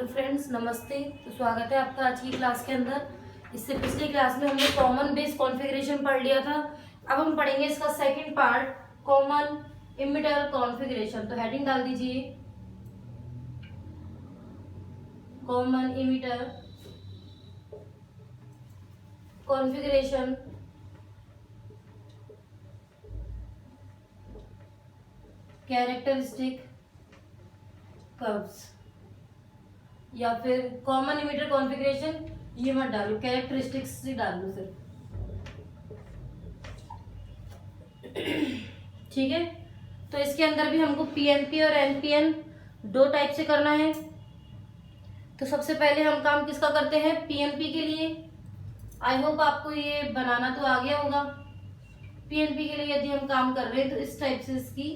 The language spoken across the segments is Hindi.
तो फ्रेंड्स नमस्ते। तो स्वागत है आपका आज की क्लास के अंदर। इससे पिछली क्लास में हमने कॉमन बेस कॉन्फ़िगरेशन पढ़ लिया था। अब हम पढ़ेंगे इसका second part, common emitter configuration. तो हेडिंग डाल दीजिए, common emitter configuration. Characteristic curves, या फिर कॉमन इमिटर कॉन्फ़िगरेशन, ये मत डालो, कैरेक्टरिस्टिक्स से डाल दो सिर्फ। ठीक है। तो इसके अंदर भी हमको पीएनपी और एनपीएन दो टाइप से करना है। तो सबसे पहले हम काम किसका करते हैं, पीएनपी के लिए। आई होप आपको ये बनाना तो आ गया होगा। पीएनपी के लिए यदि हम काम कर रहे हैं तो इस टाइप से इसकी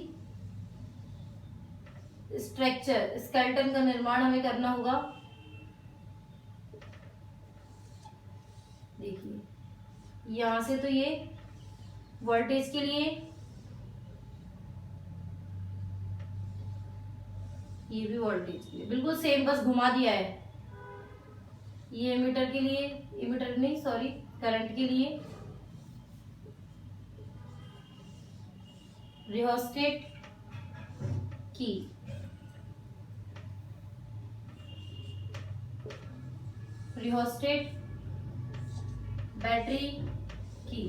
स्ट्रक्चर, स्केलेटन का निर्माण हमें करना होगा। देखिए यहां से तो ये वोल्टेज के लिए, ये भी वोल्टेज के लिए, बिल्कुल सेम, बस घुमा दिया है। ये एमीटर के लिए, एमीटर नहीं सॉरी, करंट के लिए, रियोस्टेट की, रियोस्टेट बैटरी की।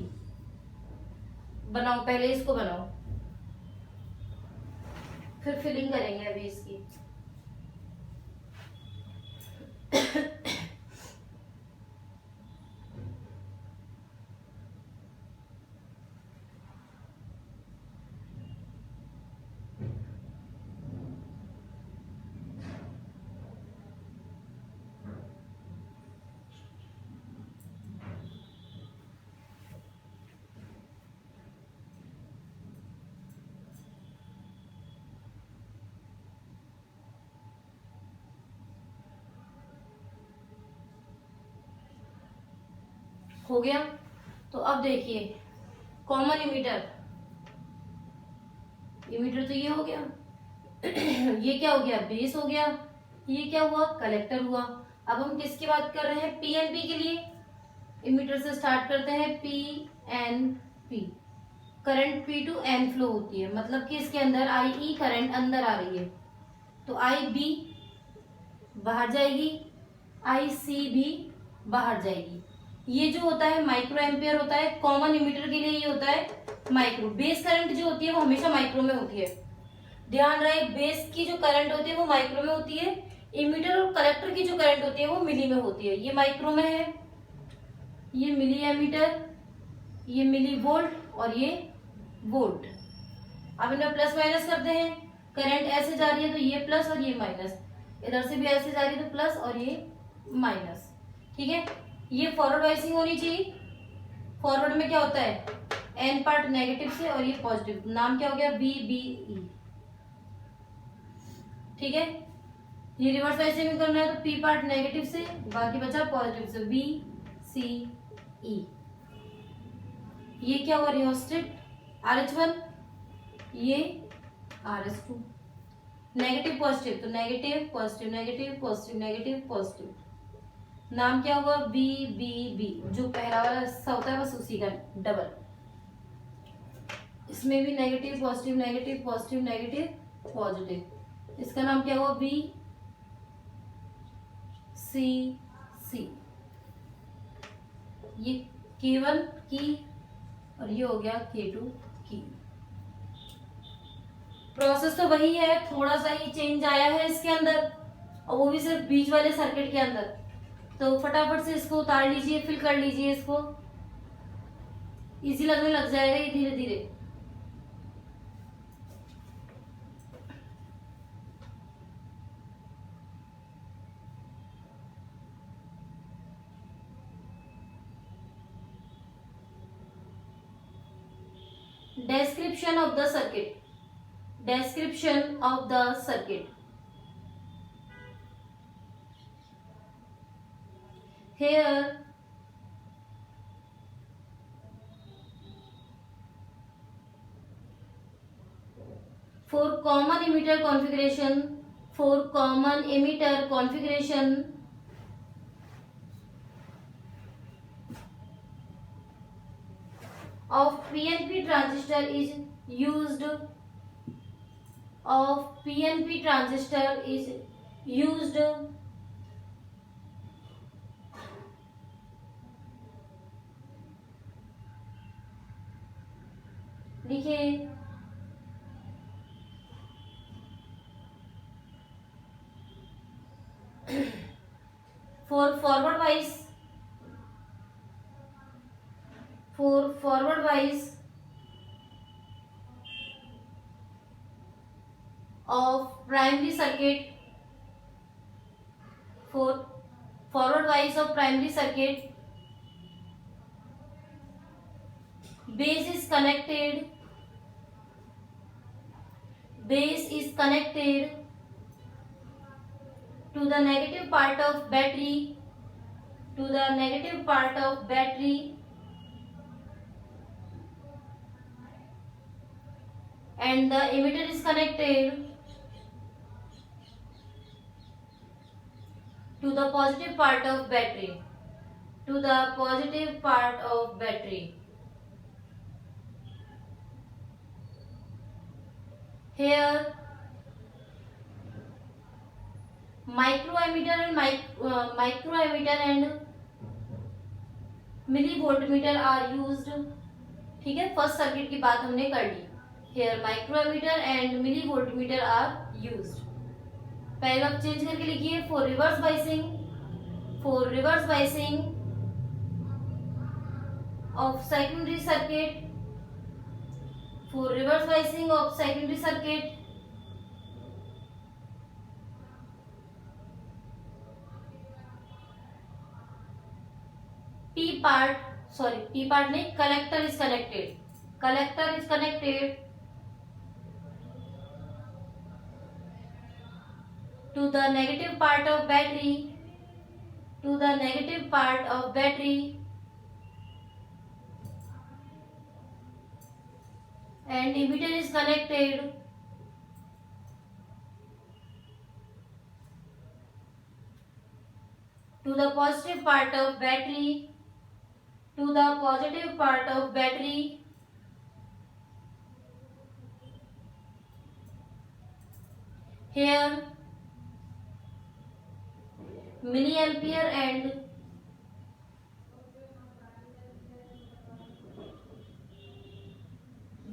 बनाओ, पहले इसको बनाओ, फिर फिलिंग करेंगे अभी इसकी। हो गया। तो अब देखिए कॉमन इमीटर, इमीटर तो ये हो गया। ये क्या हो गया, बेस हो गया। ये क्या हुआ, कलेक्टर हुआ। अब हम किसकी बात कर रहे हैं, पीएनपी के लिए। इमीटर से स्टार्ट करते हैं, P N P. Current P to N flow होती है, मतलब कि इसके अंदर आई ई करंट अंदर आ रही है, तो आई बी बाहर जाएगी, आई सी भी बाहर जाएगी। ये जो होता है माइक्रो एम्पियर होता है। कॉमन इमीटर के लिए ये होता है माइक्रो। बेस करंट जो होती है वो हमेशा माइक्रो में होती है, ध्यान रहे। बेस की जो करंट होती है वो माइक्रो में होती है। इमीटर और कलेक्टर की जो करंट होती है वो मिली में होती है। ये माइक्रो में है, ये मिली एमीटर, ये मिली वोल्ट और ये वोल्ट। अब इन्हें प्लस माइनस करते हैं। करंट ऐसे जा रही है तो ये प्लस और ये माइनस, इधर से भी ऐसे जा रही है तो प्लस और ये माइनस। ठीक है, ये फॉरवर्ड वाइसिंग होनी चाहिए। फॉरवर्ड में क्या होता है, एन पार्ट नेगेटिव से और ये पॉजिटिव, नाम क्या हो गया, बी बी ई। ठीक है, ये रिवर्स वाइसिंग में करना है तो पी पार्ट नेगेटिव से, बाकी बचा पॉजिटिव से, बी सी ई। ये क्या हुआ, रियोस्टेट RH1, ये RH2। नेगेटिव पॉजिटिव तो negative positive negative positive negative positive. नाम क्या हुआ, बी बी बी। जो पहला वाला हिस्सा होता है बस उसी का डबल। इसमें भी negative positive negative positive negative positive. इसका नाम क्या हुआ, बी सी सी। ये K1 की और ये हो गया K2 की। प्रोसेस तो वही है, थोड़ा सा ही चेंज आया है इसके अंदर, और वो भी सिर्फ बीच वाले सर्किट के अंदर। तो फटाफट से इसको उतार लीजिए, फिल कर लीजिए इसको, इजी लगने लग जाएगा ये धीरे धीरे। Description of the circuit. Description of the circuit. Here for common emitter configuration For common emitter configuration, of PNP transistor is used लिखिए for forward wise of primary circuit, for forward wise of primary circuit, base is connected to the negative part of battery, and the emitter is connected to the positive part of battery, Here microammeter and millivoltmeter are used. ठीक है, फर्स्ट सर्किट की बात हमने कर ली. Here microammeter and millivoltmeter are used. Paragraph change करके लिखिए for reverse biasing of secondary circuit, P part नहीं, collector is connected to the negative part of battery, and emitter is connected to the positive part of battery, Here milliampere and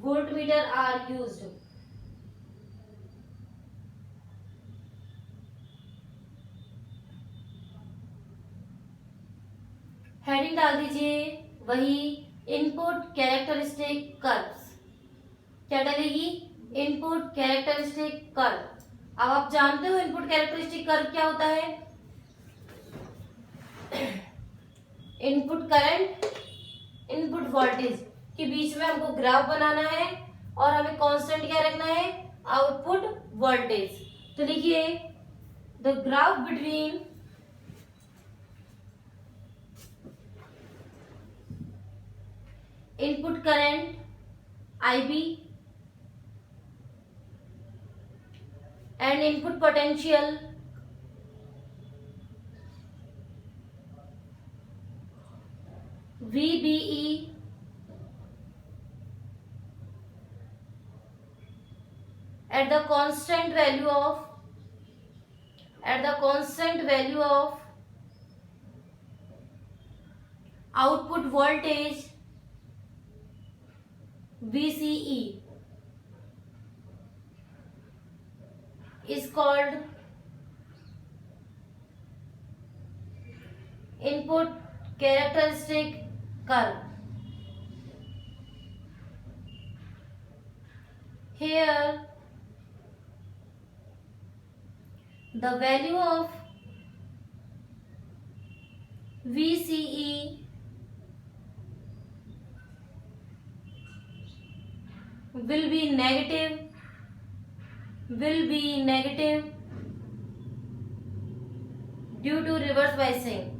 voltmeter are used. Heading डाल दीजिए वही इनपुट कैरेक्टरिस्टिक कर्व्स. क्या डालेगी? Input characteristic curve. अब आप जानते हो इनपुट कैरेक्टरिस्टिक कर्व क्या होता है? इनपुट करंट, इनपुट वोल्टेज के बीच में हमको ग्राफ बनाना है और हमें कांस्टेंट क्या रखना है? Output voltage. तो लिखिए the graph between input current IB and input potential VBE at the constant value of output voltage VCE is called input characteristic curve. Here the value of VCE will be negative due to reverse biasing.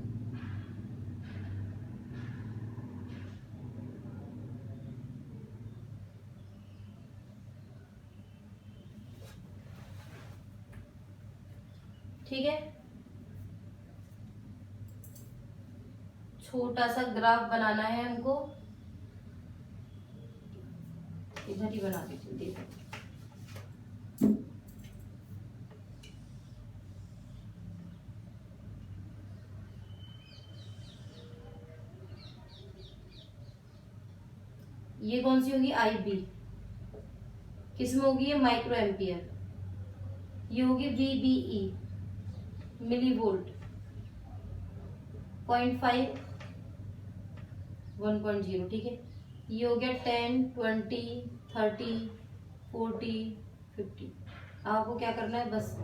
छोटा सा ग्राफ बनाना है हमको, इधर ही बना दीजिए। देखो ये कौन सी होगी, IB, किसमें होगी ये, माइक्रो एम्पियर। ये होगी VBE, मिली वोल्ट, 0.5 1.0, ठीक है। ये हो गया 10 20 30 40 50। आपको क्या करना है, बस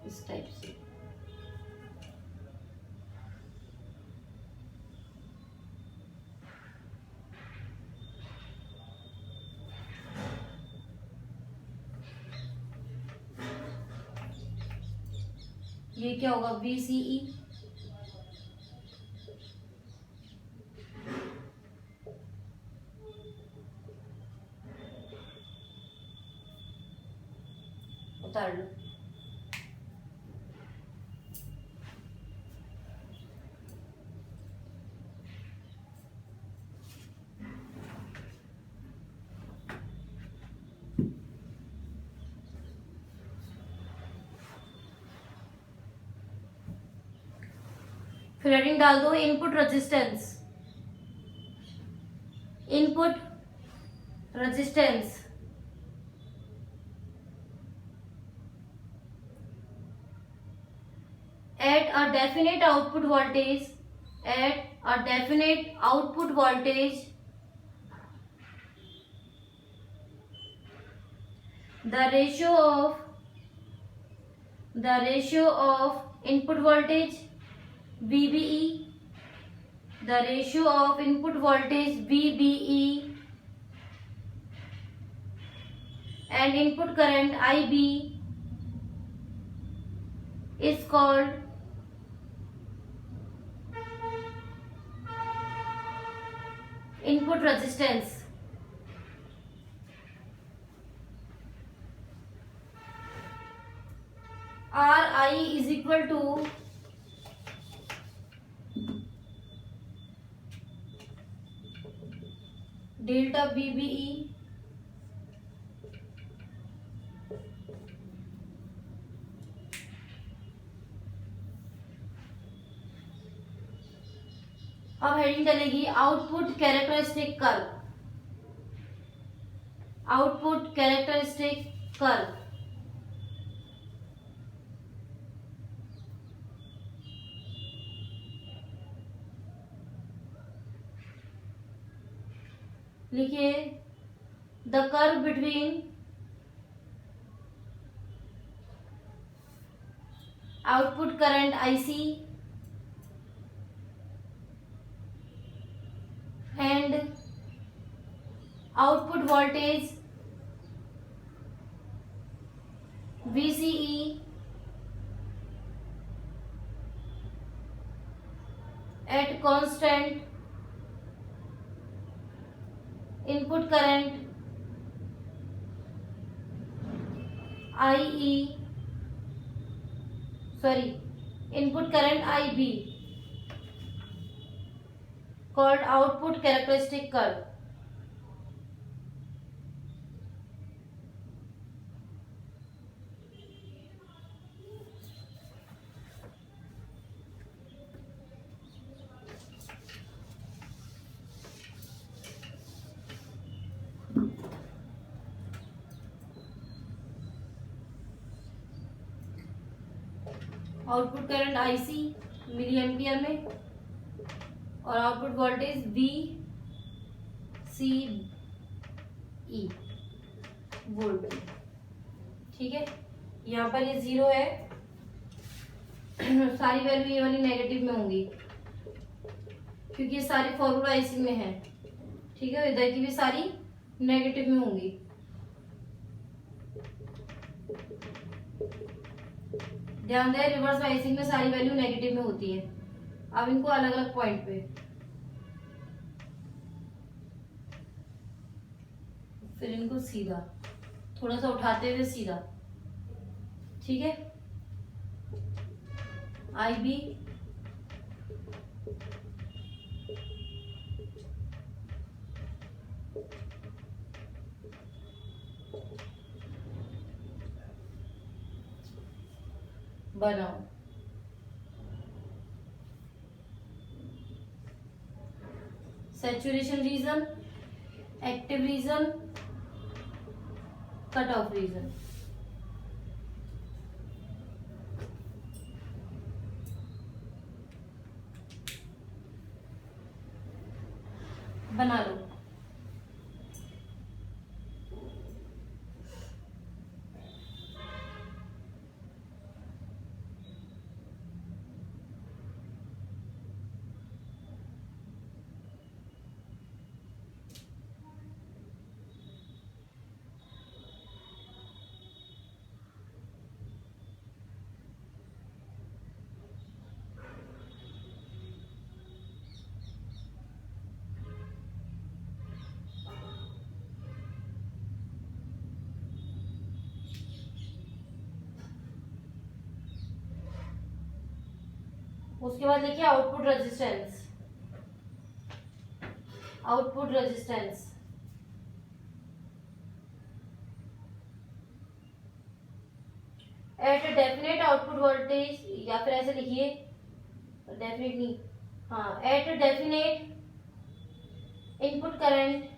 इस टाइप से ये क्या होगा, VCE, उतार लो। फिर हेडिंग डाल दो input resistance, input resistance at a definite output voltage, at a definite output voltage, the ratio of input voltage VBE, the ratio of input voltage VBE and input current IB is called input resistance. RI is equal to delta VBE अब हेडिंग चलेगी output characteristic curve, output characteristic curve. लिखिए the curve between output current IC and output voltage VCE at constant input current input current IB called output characteristic curve. Output current IC milliampere में और आउटपुट वोल्टेज VCE वोल्ट, ठीक है। यहाँ पर ये 0 है, सारी वैल्यू ये वाली नेगेटिव में होंगी क्योंकि ये सारी फॉर्मूला इसी में है, ठीक है। इधर की भी सारी नेगेटिव में होंगी। ध्यान दें रिवर्स बाइसिंग में सारी वैल्यू नेगेटिव में होती है। अब इनको अलग अलग पॉइंट पे, फिर इनको सीधा थोड़ा सा उठाते हुए सीधा, ठीक है। IB बनाओ। Saturation region, active region, cut off region. बना लो। उसके बाद लिखिए output resistance. Output resistance at definite output voltage, या फिर ऐसे लिखिए, डेफिनेट नहीं, हाँ, at definite input current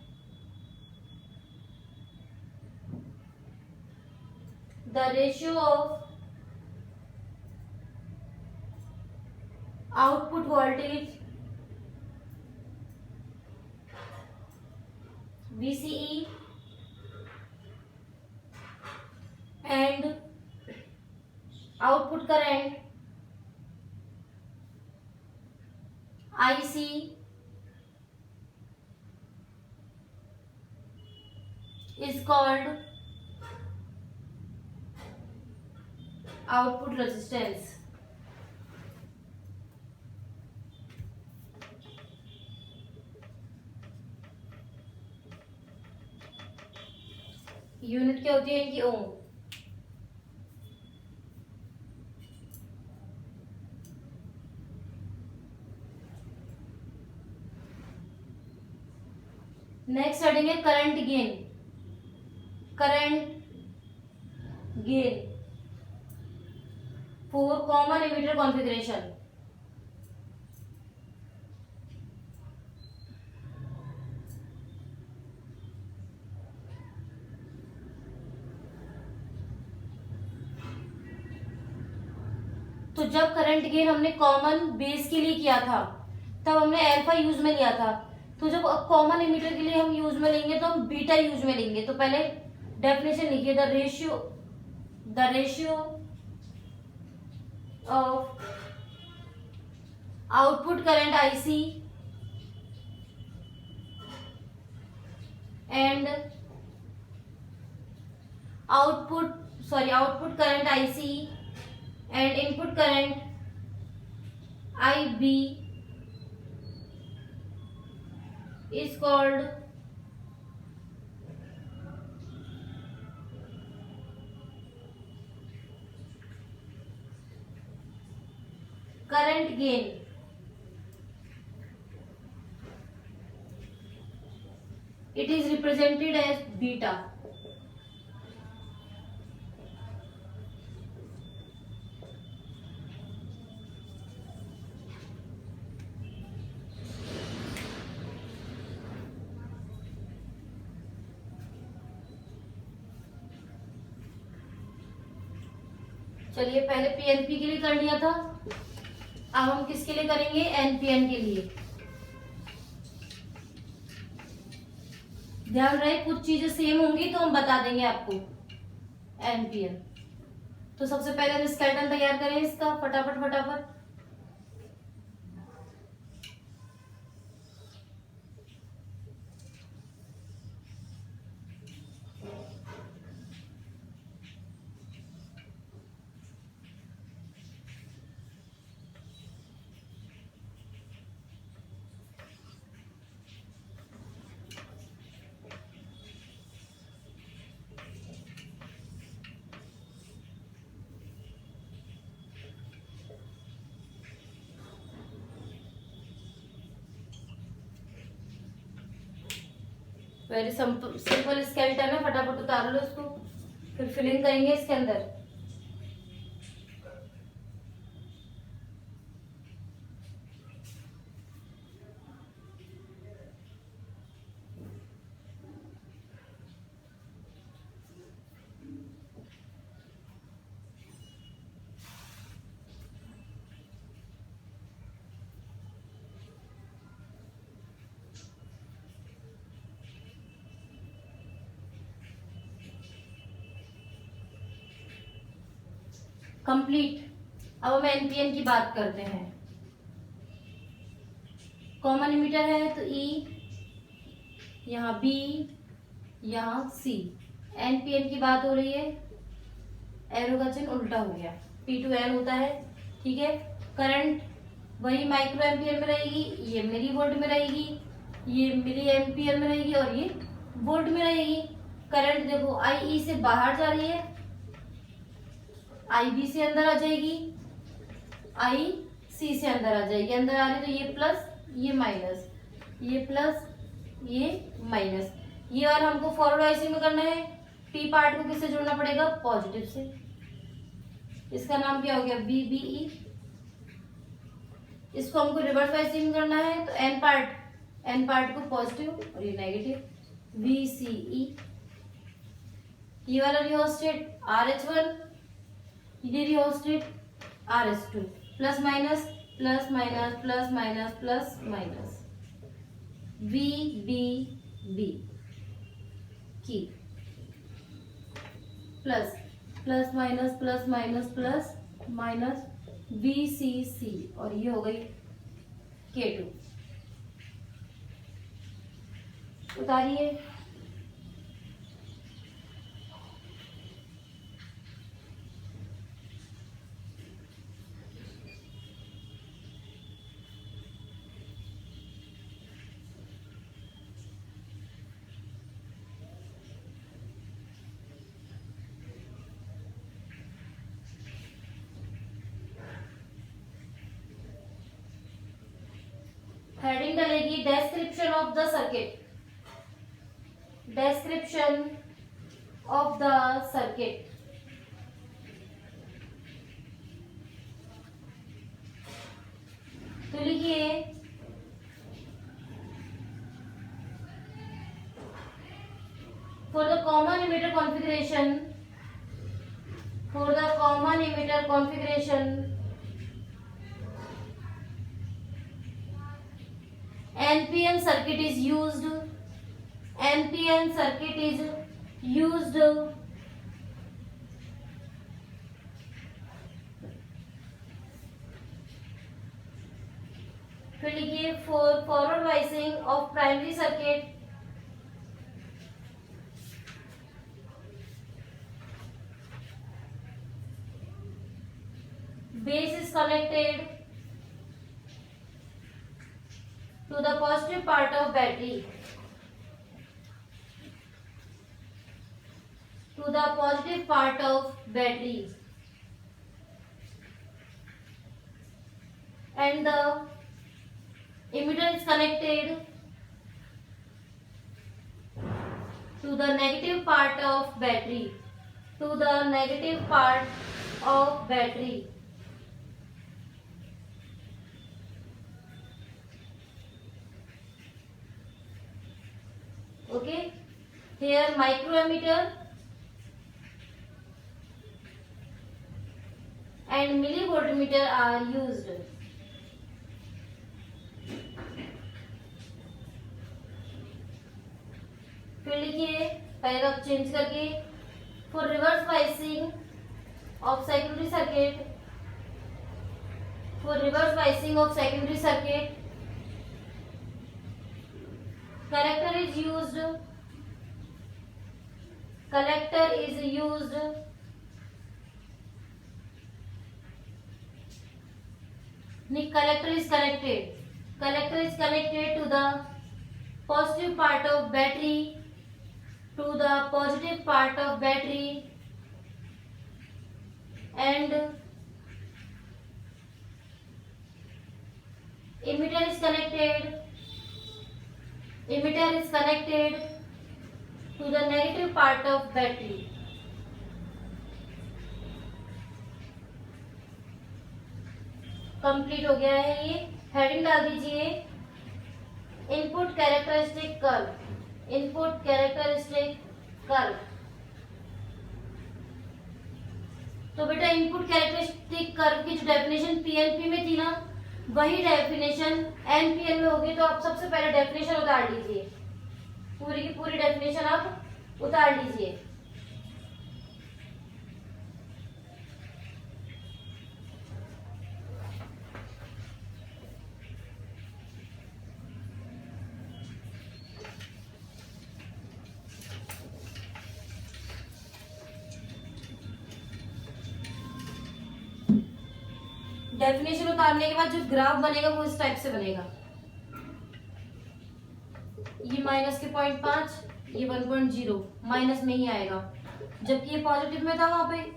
the ratio of output voltage VCE and output current IC is called output resistance। Unit क्या होती है इनकी? ओम। नेक्स्ट पढ़ेंगे current gain. Current gain for common emitter configuration. तो जब करंट गेन हमने कॉमन बेस के लिए किया था तब हमने अल्फा यूज में लिया था। तो जब कॉमन एमिटर के लिए हम यूज में लेंगे तो हम बीटा यूज में लेंगे। तो पहले डेफिनेशन लिखिए, the ratio of output current IC and output current IC and input current IB is called current gain। It is represented as beta। चलिए, पहले पीएनपी के लिए कर लिया था, अब हम किसके लिए करेंगे? एनपीएन के लिए। ध्यान रहे कुछ चीजें सेम होंगी तो हम बता देंगे आपको। एनपीएन तो सबसे पहले हम स्केलेटन तैयार करें इसका, फटाफट फटाफट। वेरी सिंपल स्केलेटन है, फटाफट उतार लो इसको, फिर फिलिंग करेंगे इसके अंदर। कंप्लीट। अब हम एनपीएन की बात करते हैं। कॉमन एमिटर है तो ई, यहाँ बी, यहाँ सी। एनपीएन की बात हो रही है, एरो का चिन्ह उल्टा हो गया, पी टू एन होता है, ठीक है। करंट वही माइक्रो एम्पियर में रहेगी, ये मिली वोल्ट में रहेगी, ये मिली एम्पियर में रहेगी और ये वोल्ट में रहेगी। करंट देखो आई ई से बाहर जा रही है, आई बी से अंदर आ जाएगी, आई सी से अंदर आ जाएगी। अंदर आ रही तो ये प्लस ये माइनस, ये प्लस ये माइनस। ये वाला हमको फॉरवर्ड वाइसिंग में करना है। पी पार्ट को किससे जोड़ना पड़ेगा? पॉजिटिव से। इसका नाम क्या हो गया? B B E. इसको हमको रिवर्स वाइसिंग में करना है तो एन पार्ट को पॉजिटिव और ये नेगेटिव, वी सी ई। ये वाला रियोस्टेट आर एच वन, ये rheostat R H two. Plus minus plus minus plus minus plus minus, V B B की plus plus minus plus minus plus minus, V C C और ये हो गई के टू। उतारिए। हेडिंग डलेगी description of the circuit, description of the circuit. तो लिखिए for the common emitter configuration, for the common emitter configuration NPN circuit is used, NPN circuit is used फिर लिखिए for forward biasing of primary circuit, base is connected to the positive part of battery, to the positive part of battery, and the emitter is connected to the negative part of battery, to the negative part of battery. Okay, here microammeter and millivoltmeter are used. फिर लिखिए पैराग्राफ चेंज करके for reverse biasing of secondary circuit, for reverse biasing of secondary circuit collector is used, collector is used collector is connected, collector is connected to the positive part of battery, to the positive part of battery, and emitter is connected, emitter is connected to the negative part of battery. Complete हो गया है ये। हेडिंग डाल दीजिए input characteristic curve, input characteristic curve. तो बेटा इनपुट कैरेक्टरिस्टिक कर्व की जो डेफिनेशन पीएनपी में थी ना, वही डेफिनेशन एनपीएन में होगी। तो आप सबसे पहले डेफिनेशन उतार लीजिए, पूरी की पूरी डेफिनेशन आप उतार लीजिए। डेफिनेशन उतारने के बाद जो ग्राफ बनेगा वो इस टाइप से बनेगा, ये माइनस के 0.5, ये 1.0 माइनस में ही आएगा, जबकि ये पॉजिटिव में था वहां पे।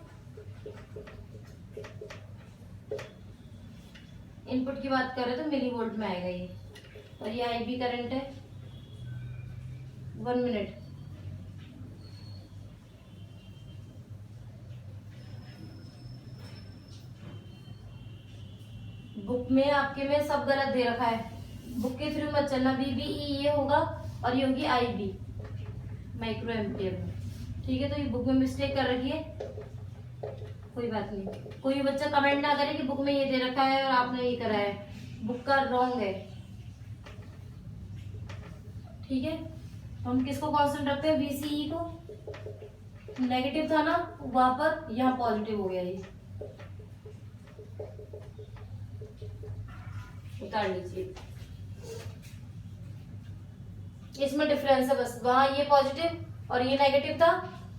इनपुट की बात कर रहे तो मिली वोल्ट में आएगा ये, और ये आईबी करंट है। 1 मिनट। बुक में आपके में सब गलत दे रखा है, बुक के थ्रू मत चलना। बीबीई ये होगा और ये होगी आईबी माइक्रो एम्पियर में, ठीक है। तो ये बुक में मिस्टेक कर रखी है, कोई बात नहीं। कोई बच्चा कमेंट ना करे कि बुक में ये दे रखा है और आपने ये करा है, बुक का रॉन्ग है, ठीक है। हम किसको कांस्टेंट रखते हैं, वीसीई को। नेगेटिव था ना वहां पर, यहाँ पॉजिटिव हो गया, ये उतार लीजिए। इसमें डिफरेंस है बस, वहां ये पॉजिटिव और ये नेगेटिव था,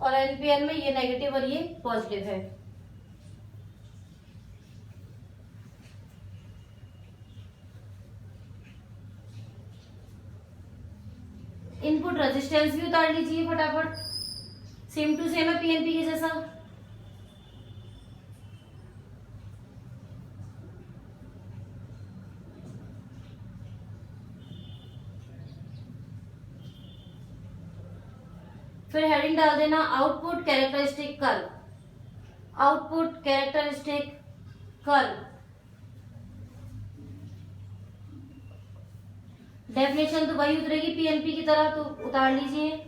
और एनपीएन में ये नेगेटिव और ये पॉजिटिव है। इनपुट रेजिस्टेंस भी उतार लीजिए फटाफट, सेम टू सेम है पीएनपी के जैसा। फिर हेडिंग डाल देना output characteristic curve, output characteristic curve. Definition तो वही उतरेगी पीएनपी की तरह, तो उतार लीजिए।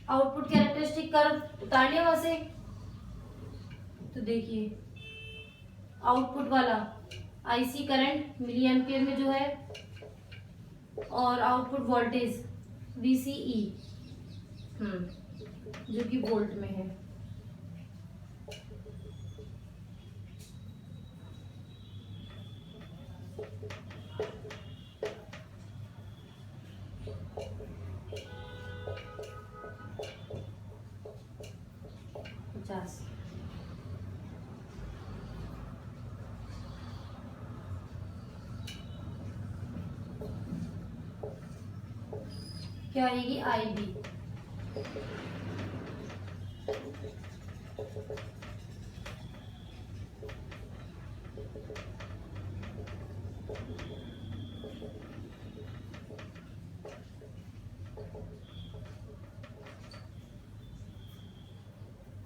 आउटपुट कैरेक्टरिस्टिक कर्व उतार लिया वहां से। तो देखिए आउटपुट वाला आईसी करंट मिली एम्पियर में जो है, और आउटपुट वोल्टेज वीसीई जो कि वोल्ट में है। क्या आएगी, आईबी।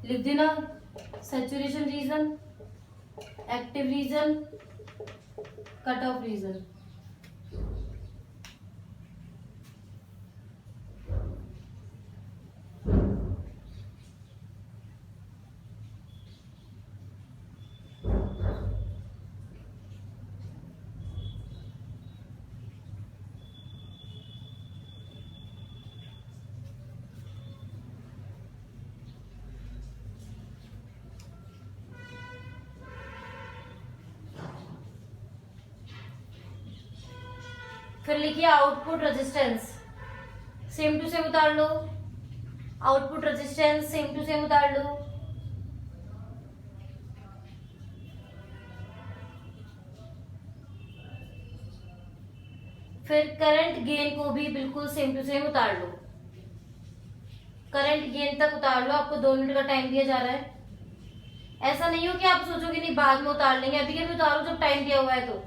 लिख देना saturation region, active region, cut off region. फिर लिखिए output resistance, same to same उतार लो। Output resistance same to same उतार लो। फिर करंट गेन को भी बिल्कुल सेम टू सेम उतार लो। करंट गेन तक उतार लो, आपको 2 मिनट का टाइम दिया जा रहा है। ऐसा नहीं हो कि आप सोचोगे नहीं बाद में उतार लेंगे, अभी के भी उतारो जब टाइम दिया हुआ है तो।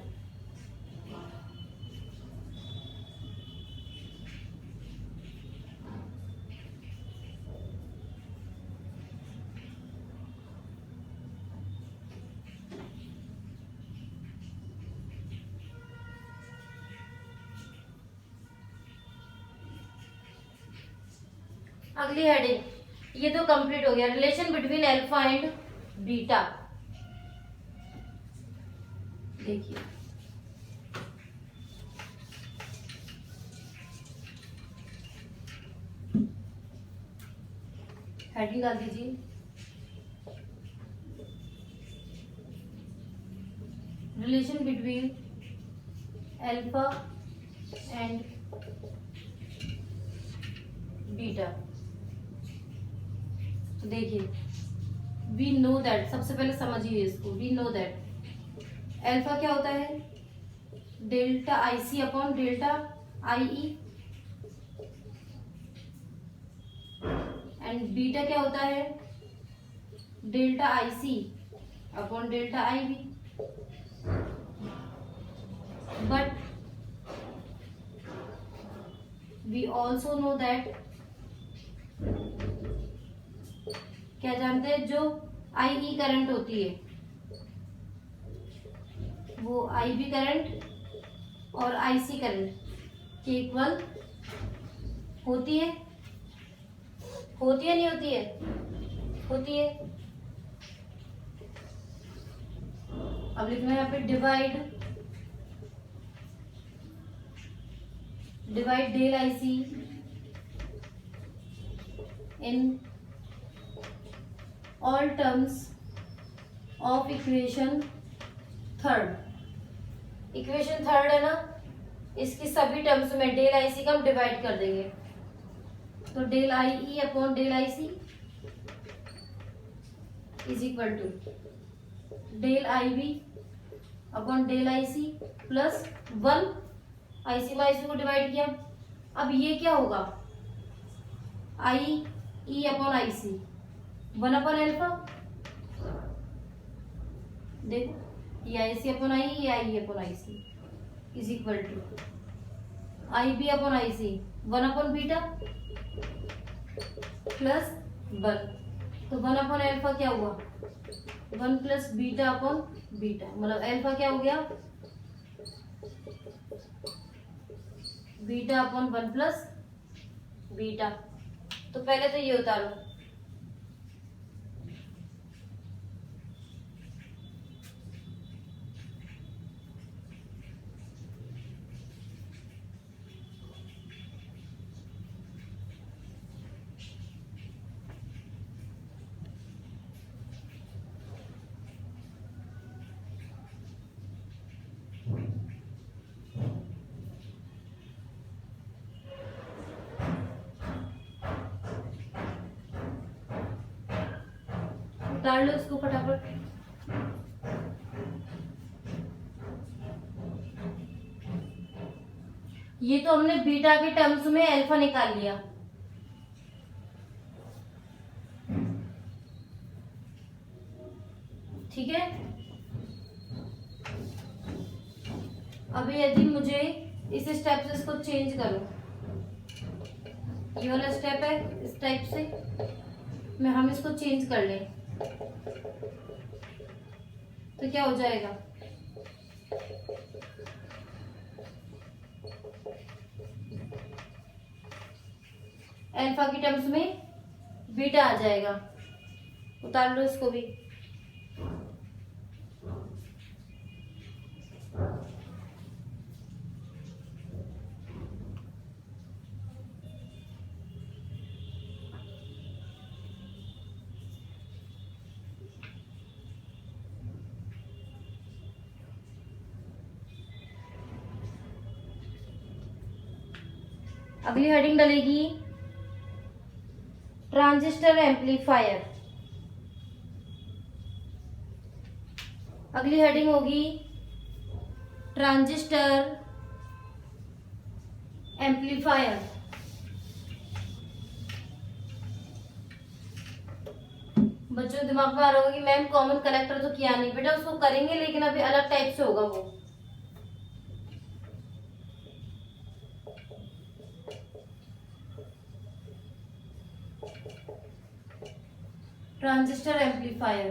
अगली हेडिंग, ये तो कंप्लीट हो गया। Relation between alpha and beta. देखिए हेडिंग डाल दीजिए, relation between alpha and beta. देखिए, वी नो दैट, सबसे पहले समझिए इसको, वी नो दैट अल्फा क्या होता है, delta I C upon delta I E, and beta क्या होता है, delta I C upon delta I B. But we also know that, क्या जानते हैं, जो आई ई करंट होती है वो आई बी करंट और आई सी करंट के इक्वल होती है, होती है नहीं होती है, होती है। अब लिखना है यहाँ पे divide del I C in all terms of equation third. Equation third है ना, इसकी सभी टर्म्स में डेल आई सी का हम डिवाइड कर देंगे, तो del I E upon del I C is equal to del I B upon del I C plus 1, I C में आई सी को डिवाइड किया। अब ये क्या होगा, I E upon I C 1 upon alpha, देखो ये आई सी अपॉन आई, ये I upon I C is equal to I B upon I C 1 upon beta plus 1, तो 1 अपॉन अल्फा क्या हुआ, 1 प्लस बीटा अपॉन बीटा, मतलब अल्फा क्या हो गया, बीटा अपॉन 1 प्लस बीटा। तो पहले तो ये उतारो, उतार लो इसको फटाफट। ये तो हमने बीटा के टर्म्स में अल्फा निकाल लिया, ठीक है। अभी यदि मुझे इस स्टेप से इसको चेंज करो, ये वाला स्टेप है, इस टाइप से मैं हम इसको चेंज कर लें तो क्या हो जाएगा, अल्फा की टर्म्स में बीटा आ जाएगा। उतार लो इसको भी, अगली हेडिंग डलेगी ट्रांजिस्टर एम्पलीफायर। अगली हेडिंग होगी ट्रांजिस्टर एम्पलीफायर। बच्चों दिमाग में आ रहा होगा कि मैम कॉमन कलेक्टर तो किया नहीं, बेटा उसको करेंगे लेकिन अभी अलग टाइप से होगा वो। ट्रांजिस्टर एम्पलीफायर,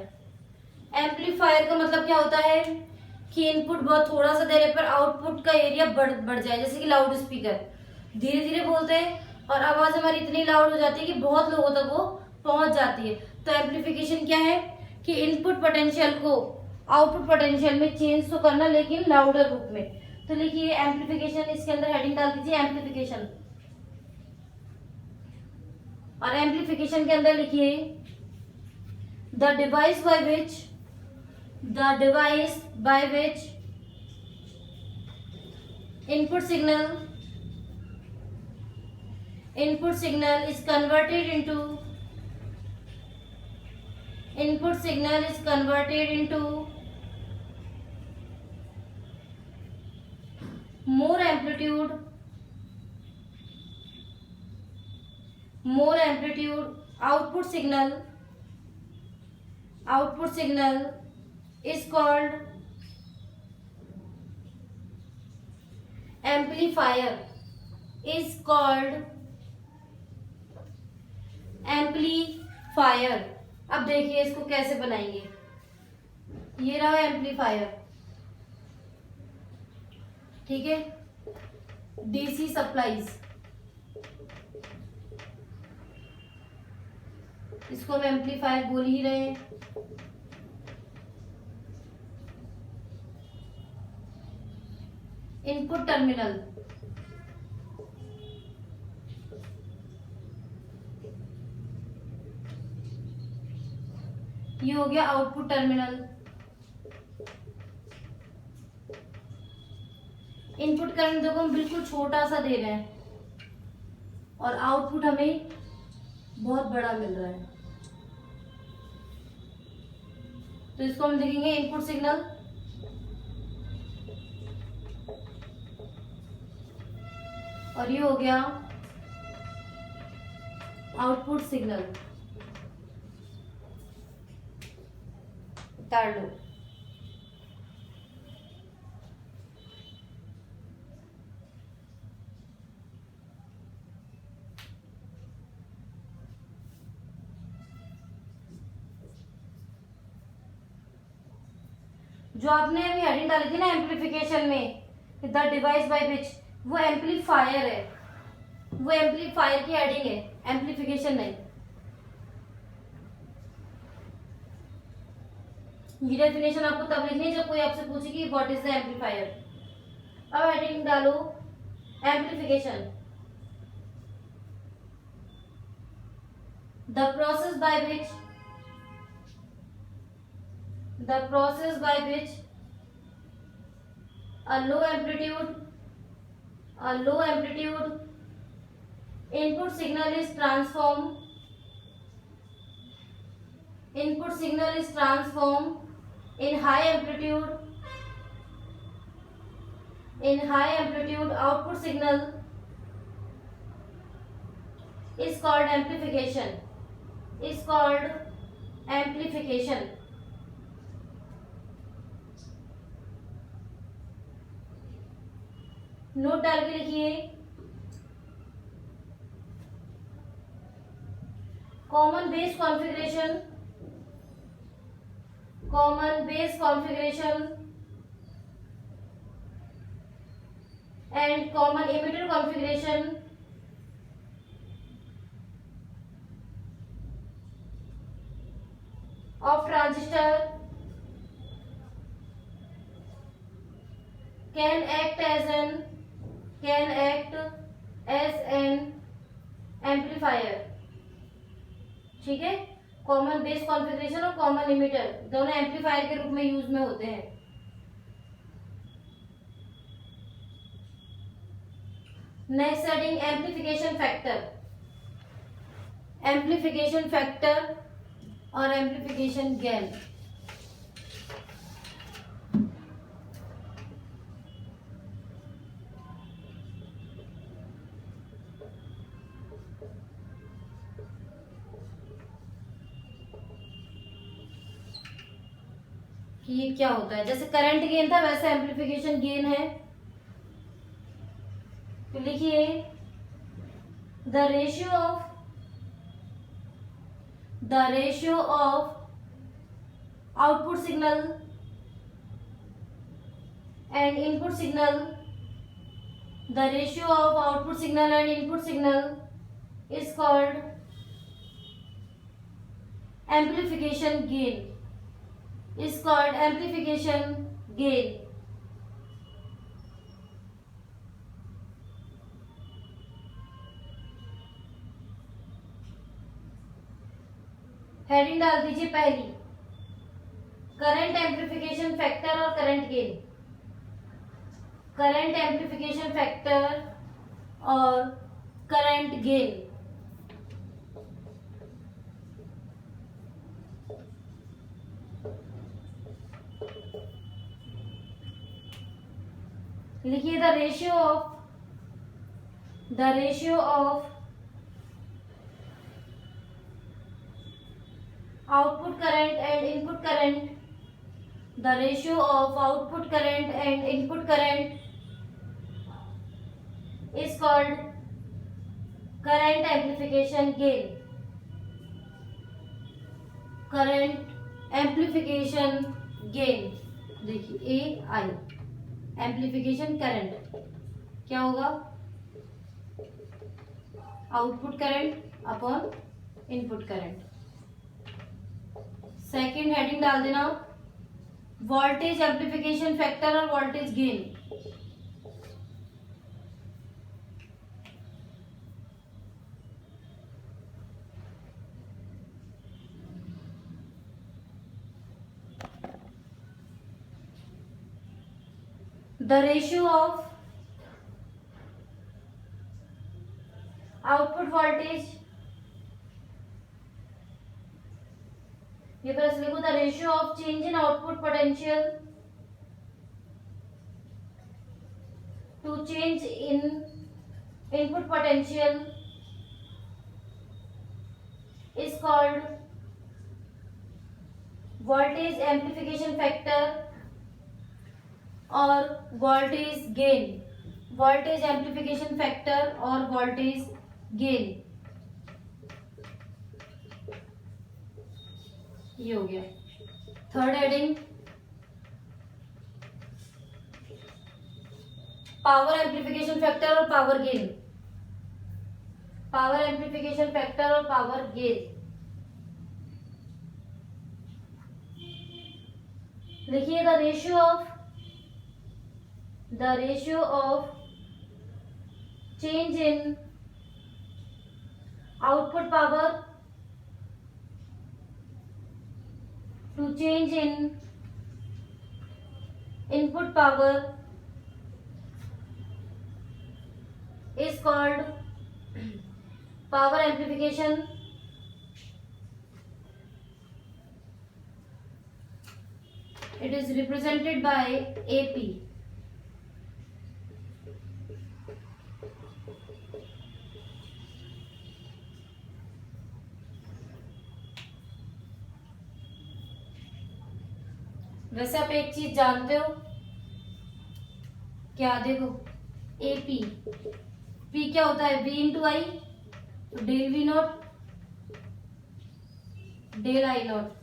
एम्पलीफायर का मतलब क्या होता है कि इनपुट बहुत थोड़ा सा देने पर आउटपुट का एरिया बढ़ जाए, जैसे कि लाउड स्पीकर धीरे धीरे बोलते हैं और आवाज हमारी इतनी लाउड हो जाती है कि बहुत लोगों तक वो पहुंच जाती है। तो एम्पलीफिकेशन क्या है कि इनपुट पोटेंशियल को आउटपुट पोटेंशियल में चेंज तो करना, लेकिन लाउडर रूप में। तो लिखिए एम्पलीफिकेशन, इसके अंदर हेडिंग डाल दीजिए एम्पलीफिकेशन। और एम्पलीफिकेशन के अंदर लिखिए the device by which input signal is converted into more amplitude output signal is called amplifier. अब देखिए इसको कैसे बनाएंगे। ये रहा एम्पलीफायर, ठीक है, डीसी सप्लाईज, इसको हम एम्पलीफायर बोल ही रहे हैं। इनपुट टर्मिनल, ये हो गया आउटपुट टर्मिनल। इनपुट करंट देखो हम बिल्कुल छोटा सा दे रहे हैं और आउटपुट हमें बहुत बड़ा मिल रहा है, तो इसको हम देखेंगे इनपुट सिग्नल। और ये हो गया आउटपुट सिग्नल। उतार लो। जो आपने अभी हेडिंग डाली थी ना एम्पलीफिकेशन में, द डिवाइस बाय विच, वो एम्पलीफायर है, वो एम्पलीफायर की हेडिंग है, एम्पलीफिकेशन नहीं। ये डेफिनेशन आपको तब लिखनी है जब कोई आपसे पूछे कि व्हाट इज द एम्पलीफायर। अब हेडिंग डालो amplification, the process by which a low amplitude input signal is transformed in high amplitude output signal is called amplification. Note डाल के लिखिए common base configuration and common emitter configuration of transistor can act as an amplifier। ठीक है, कॉमन बेस कॉन्फ़िगरेशन और कॉमन इमिटर दोनों एम्पलीफायर के रूप में यूज में होते हैं। नेक्स्ट हेडिंग एम्पलीफिकेशन फैक्टर और एम्पलीफिकेशन गेन। कि ये क्या होता है, जैसे करंट गेन था वैसे एम्पलीफिकेशन गेन है। तो लिखिए the ratio of output signal and input signal, the ratio of output signal and input signal is called amplification gain। Heading डाल दीजिए पहली, करंट एम्प्लीफिकेशन फैक्टर और current gain. Current amplification factor और करंट गेन। लिखिए the ratio of output current and input current, the ratio of output current and input current is called current amplification gain. current amplification gain देखिए AI एम्प्लीफिकेशन करंट क्या होगा, output current upon input current. Second heading डाल देना वोल्टेज एम्प्लीफिकेशन फैक्टर और voltage gain. The ratio of output voltage, ये प्लस लिखो, the ratio of change in output potential to change in input potential is called voltage amplification factor और voltage gain. Voltage amplification factor और वोल्टेज गेन, ये हो गया। Third heading power amplification factor और power gain. Power amplification factor और पावर गेन लिखिए the ratio of change in output power to change in input power is called power amplification it is represented by AP। वैसे आप एक चीज जानते हो क्या, देखो AP P क्या होता है, V इंटू आई, तो del V naught del I naught,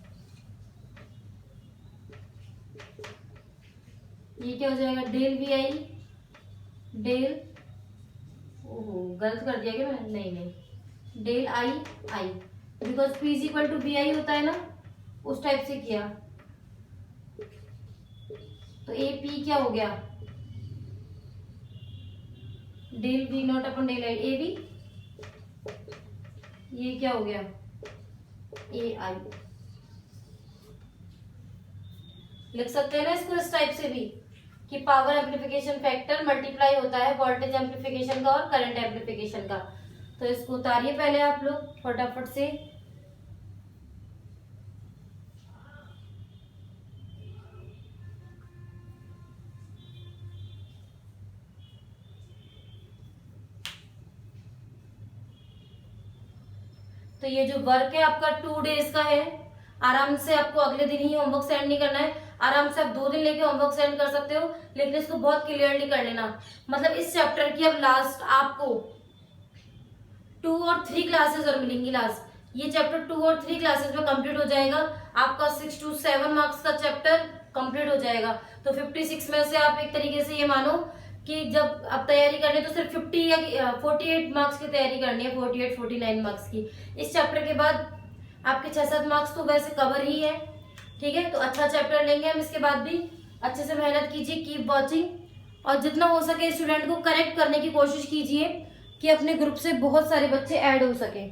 ये क्या हो जाएगा डेल VI डेल, ओहो गलत कर दिया क्या मैं, नहीं del I because P is equal to VI होता है ना, उस टाइप से किया, तो AP क्या हो गया del V naught upon del I AB, ये क्या हो गया AI। लिख सकते हैं ना इसको इस टाइप से भी कि पावर एम्प्लीफिकेशन फैक्टर मल्टीप्लाई होता है वोल्टेज एम्प्लीफिकेशन का और करंट एम्प्लीफिकेशन का। तो इसको उतारिए पहले आप लोग फटाफट से। तो ये जो वर्क है आपका 2 डेज का है, आराम से आपको अगले दिन ही होमवर्क सेंड नहीं करना है, आराम से आप 2 दिन लेके होमवर्क सेंड कर सकते हो, लेकिन इसको बहुत क्लियरली कर लेना। मतलब इस चैप्टर की अब लास्ट आपको 2 और 3 क्लासेस और मिलेंगी लास्ट। ये चैप्टर 2 और 3 क्लासेस में कंप्लीट हो जाएगा, आपका 6 to 7 मार्क्स का चैप्टर कंप्लीट हो जाएगा। तो 56 में से आप एक तरीके से ये मानो कि जब आप तैयारी करनी तो सिर्फ 50 या 48 मार्क्स की तैयारी करनी है, 48-49 मार्क्स की। इस चैप्टर के बाद आपके 6-7 मार्क्स तो वैसे कवर ही है, ठीक है। तो अच्छा चैप्टर लेंगे हम इसके बाद भी, अच्छे से मेहनत कीजिए, कीप वॉचिंग, और जितना हो सके स्टूडेंट को करेक्ट करने की कोशिश कीजिए कि अपने ग्रुप से बहुत सारे बच्चे ऐड हो सके।